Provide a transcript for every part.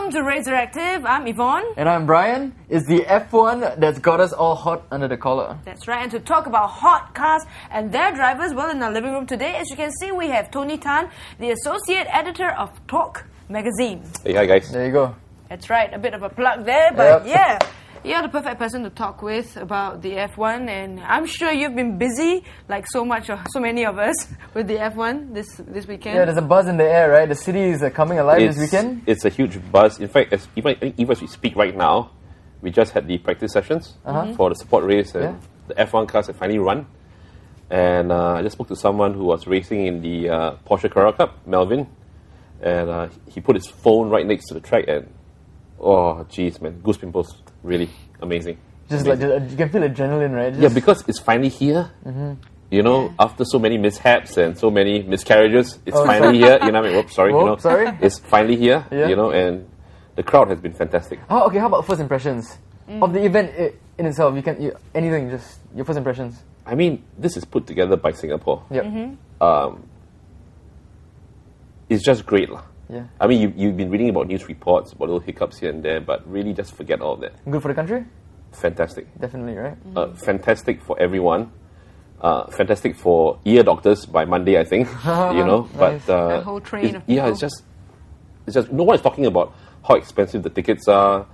Welcome to Razoractive. I'm E-von. And I'm Bryan. It's the F1 that's got us all hot under the collar. That's right, and to talk about hot cars and their drivers, well, in our living room today, as you can see, we have Tony Tan, the Associate Editor of Talk Magazine. Hey, hi guys. There you go. That's right, a bit of a plug there, but yeah. You're the perfect person to talk with about the F1, and I'm sure you've been busy, like so many of us, with the F1 this weekend. Yeah, there's a buzz in the air, right? The city is coming alive this weekend. It's a huge buzz. In fact, even as we speak right now, we just had the practice sessions for the support race, and the F1 cars have finally run. And I just spoke to someone who was racing in the Porsche Carrera Cup, Melvin, and he put his phone right next to the track, and oh, jeez, man, goose pimples. Really amazing. Just amazing. Like you can feel adrenaline, right? Yeah, because it's finally here. You know, after so many mishaps and so many miscarriages, it's finally here. You know what I mean? Whoops, sorry. Sorry. It's finally here. Yeah. You know, and the crowd has been fantastic. How about first impressions of the event in itself? Anything, just your first impressions. I mean, this is put together by Singapore. Yep. It's just great, lah. Yeah. I mean, you've been reading about news reports, about little hiccups here and there, but really just forget all of that. Good for the country? Fantastic. Definitely, right? Fantastic for everyone. Fantastic for ear doctors by Monday, I think. You know, nice. But the whole train of people. Yeah, it's just no one is talking about how expensive the tickets are,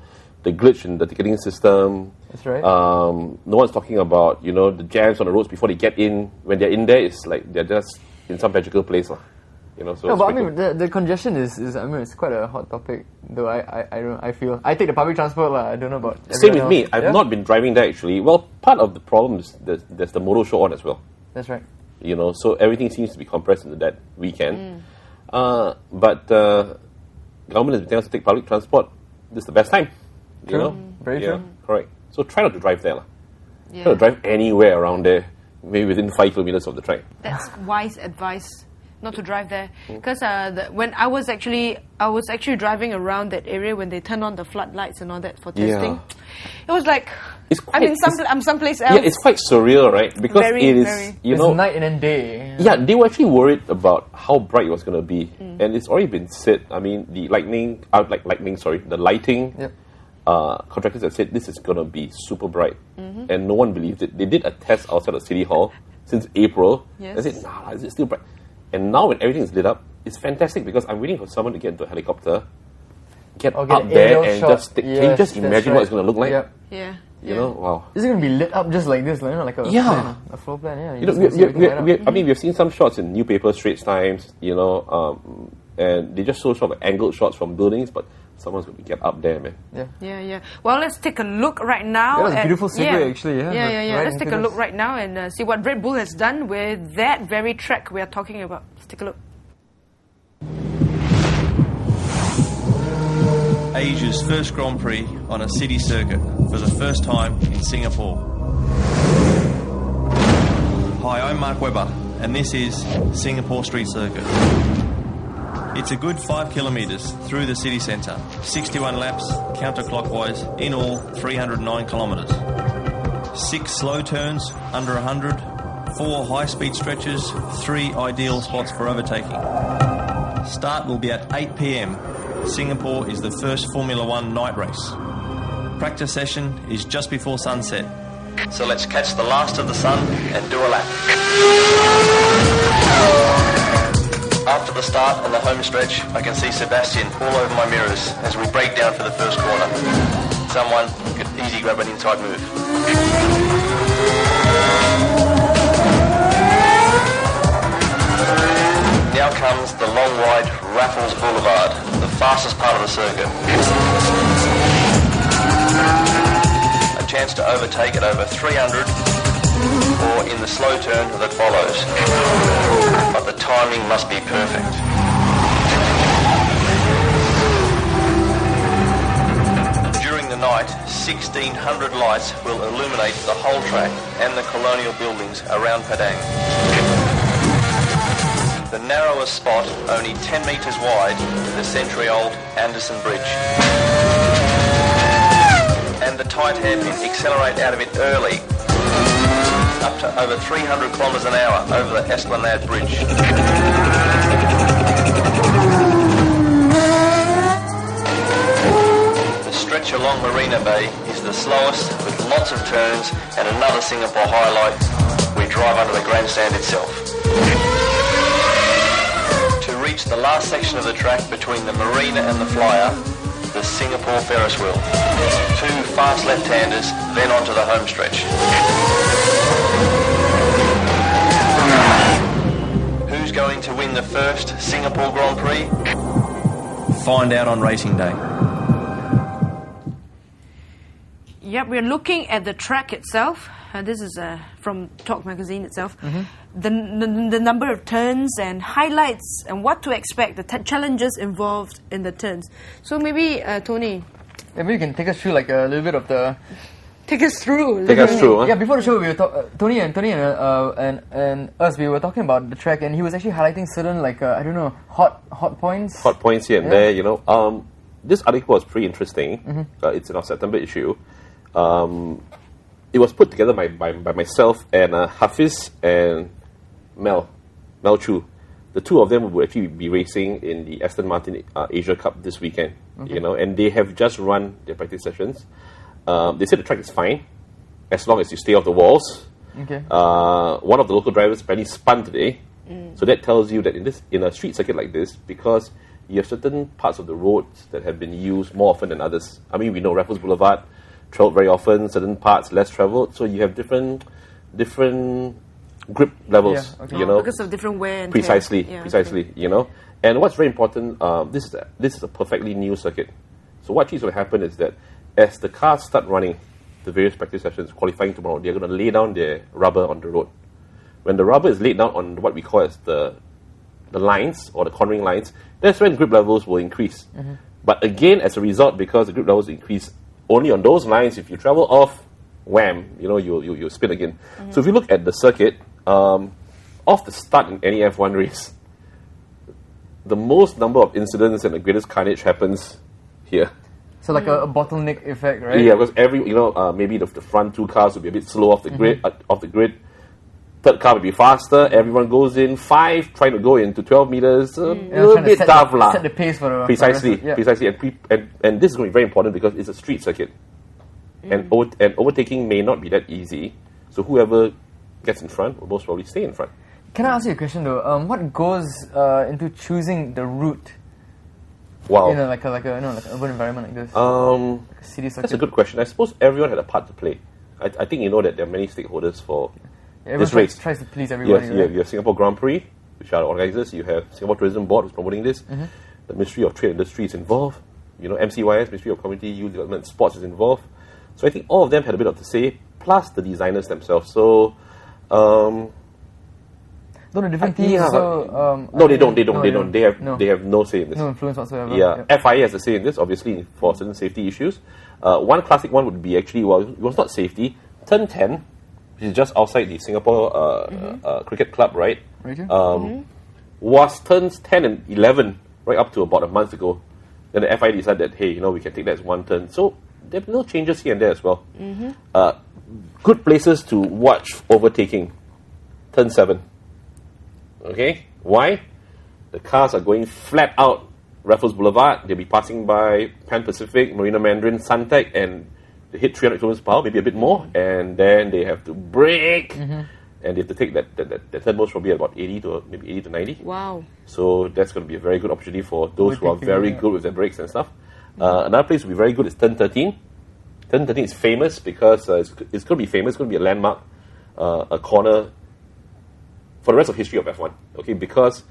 the glitch in the ticketing system. That's right. No one's talking about the jams on the roads before they get in. When they're in there, it's like they're just in some magical place, lah. So no, but I mean, the congestion is I mean, it's quite a hot topic, though. I feel I take the public transport, lah. I don't know about same with me. else. I've not been driving there actually. Well, part of the problem is there's the motor show on as well. That's right. So everything seems to be compressed into that weekend. But government has been telling us to take public transport. This is the best time. True. Very true. Correct. So try not to drive there, lah. Yeah. Try to drive anywhere around there, maybe within 5 kilometers of the track. That's wise advice. Not to drive there, because when I was actually driving around that area when they turned on the floodlights and all that for testing, it was like I'm someplace else. Yeah, it's quite surreal, right? Because it is it's night and then day. Yeah, they were actually worried about how bright it was going to be, and it's already been said. I mean, the lighting contractors have said this is going to be super bright, and no one believed it. They did a test outside of City Hall since April. Yes. They said, "Nah, is it still bright?" And now when everything is lit up, it's fantastic because I'm waiting for someone to get into a helicopter, get up there and just take. Can you just imagine what it's going to look like? Yep. Yeah. Wow. Is it going to be lit up just like this, like a plan, a floor plan? Yeah. I mean, we've seen some shots in newspapers, Straits Times, and they just show sort of angled shots from buildings, but someone's going to get up there, man. Yeah. Well, let's take a look right now. That's a beautiful segue, actually. Yeah. Let's take a look right now and see what Red Bull has done with that very track we are talking about. Let's take a look. Asia's first Grand Prix on a city circuit for the first time in Singapore. Hi, I'm Mark Webber, and this is Singapore Street Circuit. It's a good 5 kilometres through the city centre, 61 laps counterclockwise, in all 309 kilometres. 6 slow turns under 100, 4 high-speed stretches, 3 ideal spots for overtaking. Start will be at 8 p.m. Singapore is the first Formula One night race. Practice session is just before sunset. So let's catch the last of the sun and do a lap. After the start and the home stretch, I can see Sebastian all over my mirrors as we break down for the first corner. Someone could easily grab an inside move. Now comes the long wide Raffles Boulevard, the fastest part of the circuit. A chance to overtake at over 300 or in the slow turn that follows. But the timing must be perfect. During the night, 1,600 lights will illuminate the whole track and the colonial buildings around Padang. The narrowest spot, only 10 metres wide, the century-old Anderson Bridge. And the tight hairpin accelerate out of it early, up to over 300 kilometres an hour over the Esplanade Bridge. stretch along Marina Bay is the slowest, with lots of turns, and another Singapore highlight, we drive under the grandstand itself. To reach the last section of the track between the Marina and the Flyer, the Singapore Ferris wheel. 2 fast left-handers, then onto the home stretch. Who's going to win the first Singapore Grand Prix? Find out on racing day. Yep, we're looking at the track itself. This is from Talk Magazine itself. The number of turns and highlights and what to expect, the challenges involved in the turns. So maybe, Tony. Maybe you can take us through like a little bit of the... Take us through. Huh? Yeah, before the show, we were Tony and us, we were talking about the track, and he was actually highlighting certain, like, I don't know, hot points. Hot points here and there, you know. This article was pretty interesting. It's in our September issue. It was put together by myself and Hafiz and Mel Chu. The two of them will actually be racing in the Aston Martin Asia Cup this weekend. You know, and they have just run their practice sessions. They said the track is fine as long as you stay off the walls. Okay. One of the local drivers apparently spun today, so that tells you that in a street circuit like this, because you have certain parts of the roads that have been used more often than others. I mean, we know Raffles Boulevard traveled very often, certain parts less traveled, so you have different grip levels. Yeah, okay. You know, because of different wear and precisely, tear. Yeah, precisely. Okay. You know, and what's very important, this is a perfectly new circuit. So what is going to happen is that as the cars start running the various practice sessions, qualifying tomorrow, they're going to lay down their rubber on the road. When the rubber is laid down on what we call as the lines or the cornering lines, that's when grip levels will increase. But again, as a result, because the grip levels increase only on those lines, if you travel off, wham, you know, you'll spin again. So if you look at the circuit, off the start in any F1 race, the most number of incidents and the greatest carnage happens here. So like a bottleneck effect, right? Yeah, because maybe the front two cars will be a bit slow off the grid. Third car will be faster. Everyone goes in 5, trying to go into 12 meters. A little bit tough, lah. Set the pace for the precisely. And this is going to be very important because it's a street circuit, and overtaking may not be that easy. So whoever gets in front will most probably stay in front. Can I ask you a question though? What goes into choosing the route? Wow. You know, like an urban environment like this. Like a city circuit. That's a good question. I suppose everyone had a part to play. I think you know that there are many stakeholders for this race. Tries to please everybody. Yes, you have Singapore Grand Prix, which are the organizers. You have Singapore Tourism Board, who's promoting this. The Ministry of Trade and Industry is involved. You know, MCYS, Ministry of Community, Youth Development and Sports is involved. So I think all of them had a bit of to say, plus the designers themselves. So, No, the different teams. No, they don't. They have no say in this. No influence whatsoever. Yeah, FIA has a say in this, obviously, for certain safety issues. One classic one would be actually, well, it was not safety. Turn 10, which is just outside the Singapore Cricket Club, right? Was turns 10 and 11 right up to about a month ago. Then the FIA decided that, hey, you know, we can take that as one turn. So there have been little changes here and there as well. Good places to watch overtaking. Turn 7. Okay, why? The cars are going flat out Raffles Boulevard. They'll be passing by Pan Pacific, Marina Mandarin, Suntec, and they hit 300 kilometers per hour, maybe a bit more, and then they have to brake, and they have to take that turn most probably at about 80 to 90. Wow. So that's going to be a very good opportunity for those who are very good with their brakes and stuff. Another place to be very good is Turn 13. Turn 13 is famous because it's going to be famous. It's going to be a landmark, a corner for the rest of history of F1, okay, because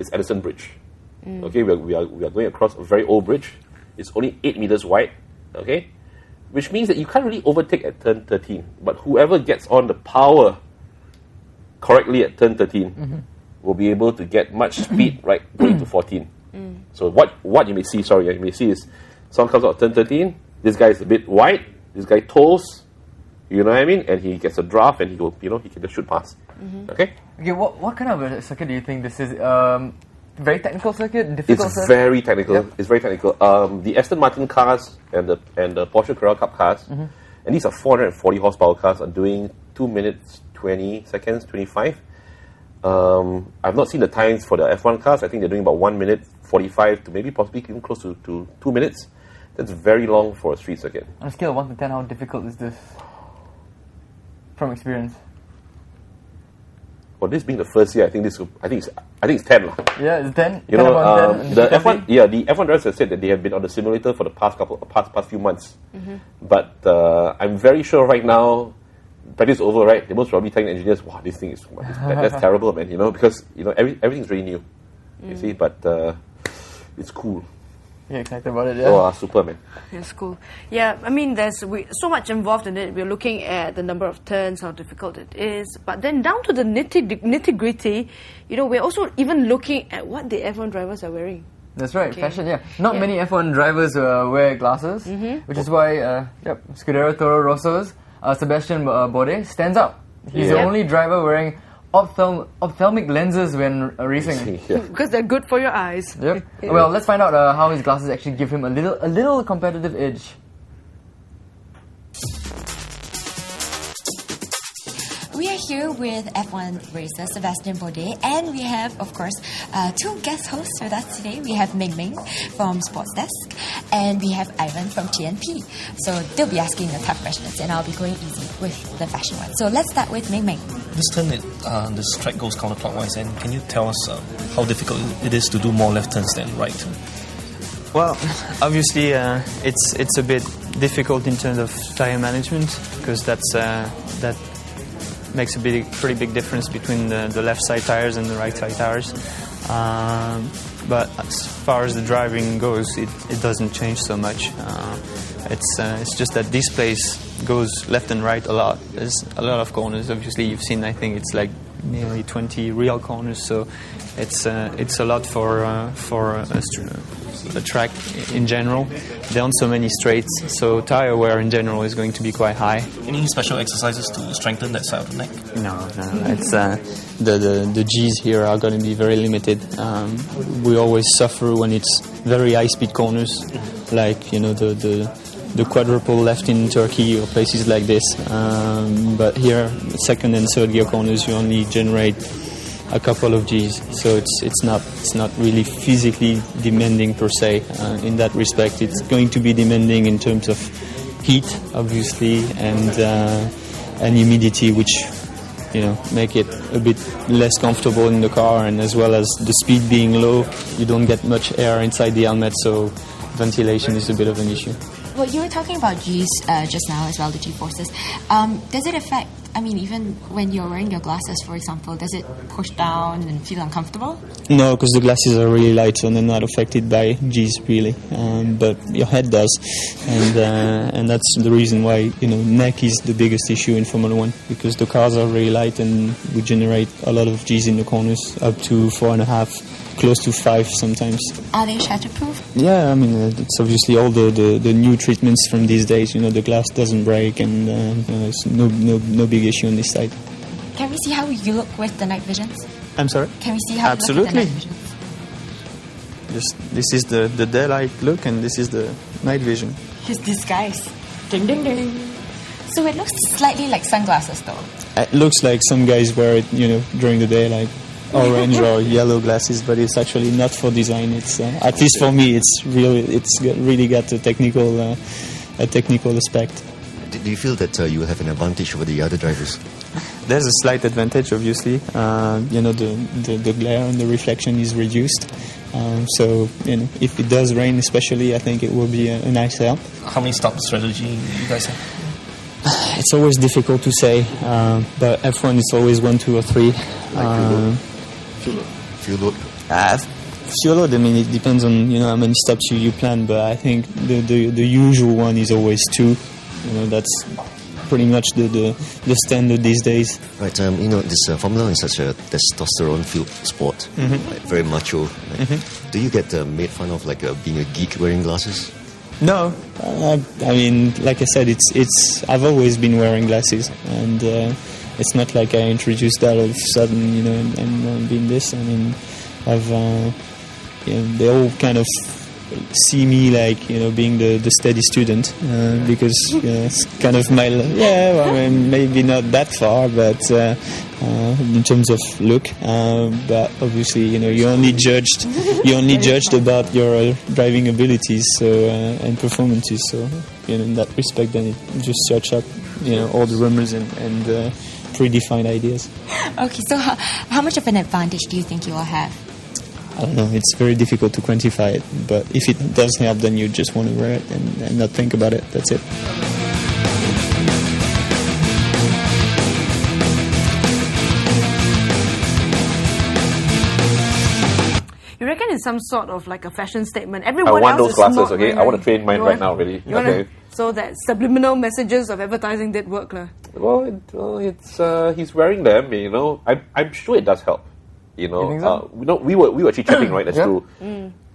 it's Edison Bridge. Okay, we are going across a very old bridge. It's only 8 meters wide, okay, which means that you can't really overtake at turn 13. But whoever gets on the power correctly at turn 13 will be able to get much speed right going to 14. So what you may see is someone comes out at turn 13. This guy is a bit wide. This guy tolls. You know what I mean? And he gets a draft, and he can just shoot past. Okay. Okay. What kind of a circuit do you think this is? Very technical circuit, difficult circuit. It's very technical. Yep. It's very technical. The Aston Martin cars and the Porsche Carrera Cup cars, and these are 440 horsepower cars, are doing 2 minutes 20 seconds 25. I've not seen the times for the F1 cars. I think they're doing about 1 minute 45 to maybe possibly even close to 2 minutes. That's very long for a street circuit. On a scale of 1 to 10, how difficult is this? From experience. For this being the first year, I think it's 10 lah. Yeah, it's 10. You 10 know, upon 10 the F1 drivers have said that they have been on the simulator for the past few months. But I'm very sure right now, practice over, right? They most probably telling engineers, "Wow, this thing is that's terrible, man." You know, because everything's really new. You see, but it's cool. You're excited about it, yeah? Oh, super, man. It's cool. Yeah, I mean, there's so much involved in it. We're looking at the number of turns, how difficult it is. But then down to the nitty-gritty, we're also even looking at what the F1 drivers are wearing. That's right, fashion, yeah. Not many F1 drivers wear glasses, which is why, Scuderia Toro Rosso's Sebastian Bourdais stands out. He's the only driver wearing ophthalmic lenses when racing. Because they're good for your eyes. Yep. Well, let's find out how his glasses actually give him a little competitive edge. We are here with F1 racer Sebastian Bourdais, and we have, of course, two guest hosts with us today. We have Ming Ming from Sports Desk, and we have Ivan from TNP. So they'll be asking the tough questions, and I'll be going easy with the fashion one. So let's start with Ming Ming. This turn, this track goes counterclockwise, and can you tell us how difficult it is to do more left turns than right? Well, obviously, it's a bit difficult in terms of tire management, because that makes a pretty big difference between the left side tires and the right side tires. But as far as the driving goes, it doesn't change so much. It's just that this place goes left and right a lot. There's a lot of corners. Obviously, you've seen. I think it's like nearly 20 real corners. So it's a lot for a track in general. There aren't so many straights, so tire wear in general is going to be quite high. Any special exercises to strengthen that side of the neck? No. It's the G's here are going to be very limited. We always suffer when it's very high-speed corners, like the quadruple left in Turkey or places like this. But here, second and third gear corners, you only generate a couple of G's, so it's not really physically demanding per se. In that respect, it's going to be demanding in terms of heat, obviously, and humidity, which make it a bit less comfortable in the car, and as well as the speed being low, you don't get much air inside the helmet, so ventilation is a bit of an issue. Well, you were talking about G's just now as well, the G forces. Does it affect, even when you're wearing your glasses, for example, does it push down and feel uncomfortable? No, because the glasses are really light, so they're not affected by G's, really. But your head does. And that's the reason why, neck is the biggest issue in Formula 1, because the cars are really light and we generate a lot of G's in the corners, up to 4.5. Close to 5 sometimes. Are they shatterproof? Yeah, it's obviously all the new treatments from these days. The glass doesn't break, and it's no big issue on this side. Can we see how you look with the night visions? I'm sorry? Can we see how Absolutely. you look with the night visions? This is the daylight look, and this is the night vision. His disguise. Ding ding ding. So it looks slightly like sunglasses, though. It looks like some guys wear it, during the day, like orange or yellow glasses, but it's actually not for design. It's at least for me, it's really got a technical aspect. Do you feel that you have an advantage over the other drivers? There's a slight advantage, obviously. The glare and the reflection is reduced. So if it does rain, especially, I think it will be a nice help. How many stop strategy you guys have? It's always difficult to say, but F1 is always 1, 2, or 3. Fuel load? Fuel load, it depends on how many stops you plan, but I think the usual one is always 2. That's pretty much the standard these days. Right, this Formula 1 is such a testosterone-filled sport, like very macho. Do you get made fun of being a geek wearing glasses? No, like I said, I've always been wearing glasses, and it's not like I introduced that all of a sudden, and being this. They all kind of see me like being the steady student because it's kind of my maybe not that far, but in terms of look, but obviously you're only judged about your driving abilities and performances. So in that respect, then it just search up all the rumors and predefined ideas. Okay, so how much of an advantage do you think you will have? I don't know, it's very difficult to quantify it, but if it does help, then you just want to wear it and not think about it. That's it. You reckon it's some sort of like a fashion statement? Everyone I want else those glasses, not okay? I want to train mine right now, really. Okay. So that subliminal messages of advertising did work, lah. Well, it's he's wearing them. I'm sure it does help. You think so? We were actually checking, right? That's true.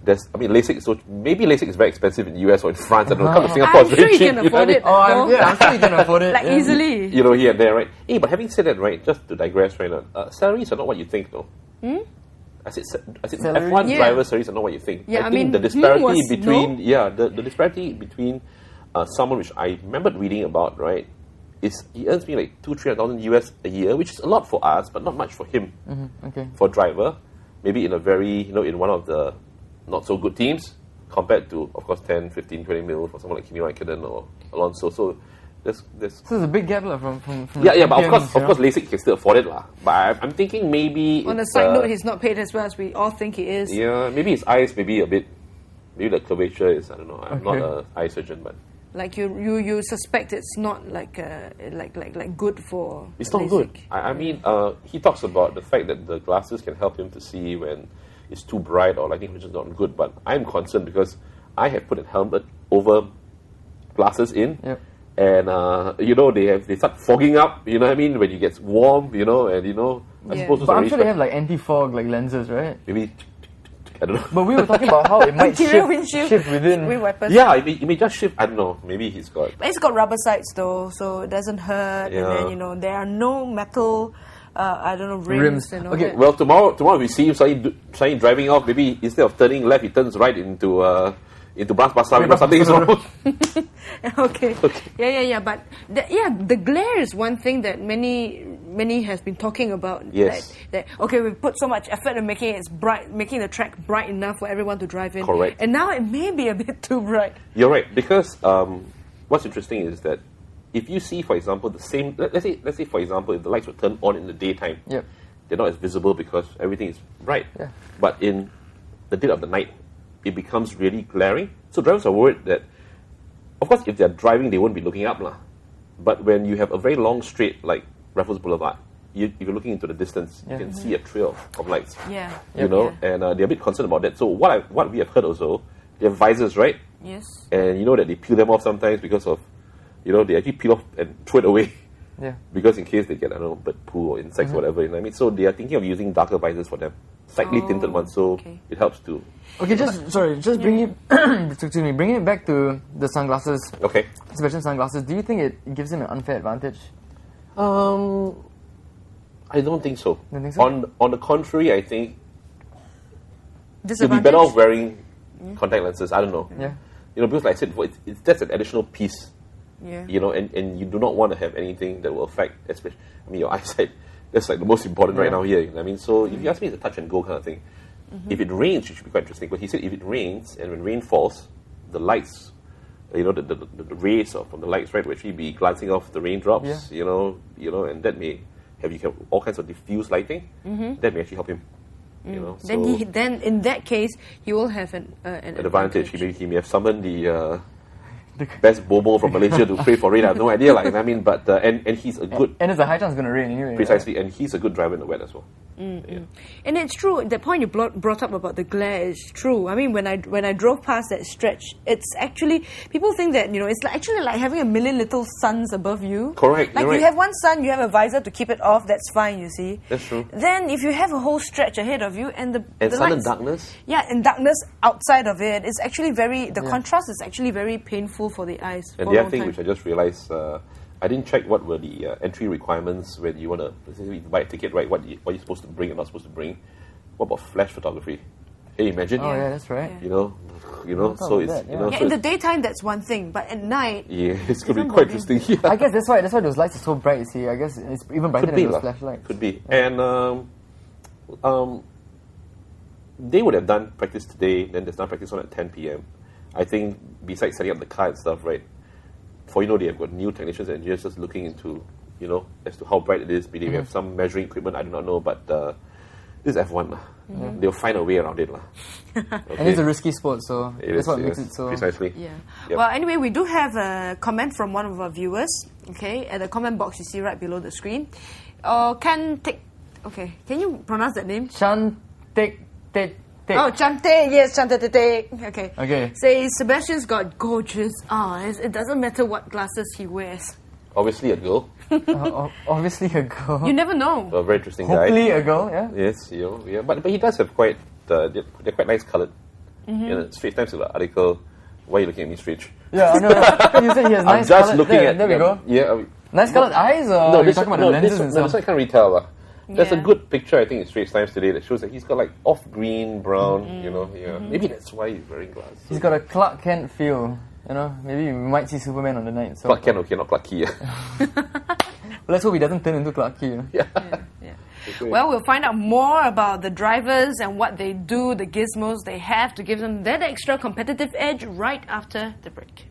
LASIK. So maybe LASIK is very expensive in the US or in France. I don't know. Come to Singapore, it's very cheap. You can afford it. I'm sure you can afford it. Like easily. Here and there, right? Hey, but having said that, right? Just to digress, right? Salaries are not what you think, though. I said F1 driver salaries are not what you think. Yeah, I think the disparity between the disparity between someone which I remembered reading about, right, is he earns me like $200,000 US a year, which is a lot for us, but not much for him. Okay. For driver, maybe in a very in one of the not so good teams, compared to of course 10, 15, 20 mil for someone like Kimi Raikkonen or Alonso. So there's a big gap from but of course LASIK can still afford it lah. But I'm thinking maybe on a side note, he's not paid as well as we all think he is. Yeah, maybe his eyes maybe a bit. Maybe the curvature is, I don't know. I'm not an eye surgeon, but like you suspect it's not like good for. It's not LASIK. good. I mean, he talks about the fact that the glasses can help him to see when it's too bright or lighting which is not good. But I'm concerned because I have put a helmet over glasses in. Yep. And they start fogging up. You know what I mean? When it gets warm, I suppose. But I'm sure they have like anti-fog like lenses, right? Maybe I don't know. But we were talking about how it might shift within. Yeah, it may just shift. I don't know. Maybe he's got. But it's got rubber sides though, so it doesn't hurt. Yeah. And then there are no metal. Rims. And all Okay. that. Well, tomorrow we see him suddenly driving off. Maybe instead of turning left, he turns right into Bras Basah because something is wrong. Okay. Yeah. But the glare is one thing that many has been talking about. Yes. That we put so much effort in making it bright, making the track bright enough for everyone to drive in. Correct. And now it may be a bit too bright. You're right, because what's interesting is that if you see, for example, the same. Let's say, for example, if the lights were turned on in the daytime, they're not as visible because everything is bright. Yeah. But in the dead of the night, it becomes really glaring. So drivers are worried that, of course, if they're driving, they won't be looking up lah. But when you have a very long straight like Raffles Boulevard, if you're looking into the distance, you can see a trail of lights. Yeah. And they're a bit concerned about that. So what we have heard also, they have visors, right? Yes. And you know that they peel them off sometimes because of, they actually peel off and throw it away. Yeah. Because in case they get, bird poo or insects or whatever, you know what I mean? So they are thinking of using darker visors for them. Slightly tinted ones, so it helps to... Okay, just bring it back to the sunglasses. Okay. Sebastian sunglasses. Do you think it gives him an unfair advantage? I don't think so. Don't think so? On the contrary, I think he'll be Disadvantage? better off wearing contact lenses. I don't know. Yeah. Because like I said before, it's just an additional piece. Yeah. And you do not want to have anything that will affect, especially, your eyesight. That's like the most important right now here. You know what I mean? So if you ask me, it's a touch and go kind of thing. If it rains, it should be quite interesting. But he said if it rains and when rain falls, the lights, the rays from the lights, right, will actually be glancing off the raindrops. Yeah. And that may have all kinds of diffuse lighting. That may actually help him. Then in that case, he will have an advantage. He may have summoned the best bobo from Malaysia to pray for rain. I have no idea. But and he's a good. And there's a high chance it's going to rain anyway. Precisely, right? And he's a good driver in the wet as well. And it's true. The point you brought up about the glare is true. I mean, when I drove past that stretch, it's actually people think that it's actually like having a million little suns above you. Correct. Like you have one sun, you have a visor to keep it off. That's fine. You see. That's true. Then if you have a whole stretch ahead of you and the sun lights, and darkness. Yeah, and darkness outside of it, it's actually the contrast is actually very painful for the eyes. And the other thing which I just realized, I didn't check what were the entry requirements when you want to buy a ticket, right? What you're supposed to bring and not supposed to bring. What about flash photography? Can you imagine? Oh, yeah, that's right. You know, so it's that, you know. Yeah, So in the daytime, that's one thing, but at night, yeah, it's gonna be quite interesting. Yeah. I guess that's why those lights are so bright. You see, I guess it's even brighter Could be than those lah. flashlights. Could be. And they would have done practice today. Then there's now practice on at 10 p.m. I think besides setting up the car and stuff, right? For they have got new technicians and engineers just looking into, as to how bright it is. Maybe we have some measuring equipment. I do not know, but this is F1 lah. They'll find a way around it lah. Okay. And it's a risky sport, so that's what makes it so. Precisely. yeah. Yep. Well, anyway, we do have a comment from one of our viewers. Okay, at the comment box you see right below the screen. Can you pronounce that name? Chantek. Oh, Chante, yes, Chante. Okay. Okay. Says Sebastian's got gorgeous eyes. It doesn't matter what glasses he wears. Obviously a girl. Obviously a girl. You never know. A very interesting guy. Hopefully a girl, yeah. Yes, yeah. But he does have quite they're quite nice coloured. Straits Times the article. Why are you looking at me, Strange? Yeah, no. You said he has nice I'm just coloured. looking at there we go. Yeah. Nice coloured eyes, or No, you're talking about the lenses and this stuff? I can't really tell. There's a Yeah. good picture, I think, in Straits Times today that shows that he's got like off green, brown, Maybe that's why he's wearing glasses. He's got a Clark Kent feel. Maybe we might see Superman on the night. So. Clark Kent, okay, not Clark Key. Let's hope he doesn't turn into Clark Key. Yeah. Well, we'll find out more about the drivers and what they do, the gizmos they have to give them that extra competitive edge right after the break.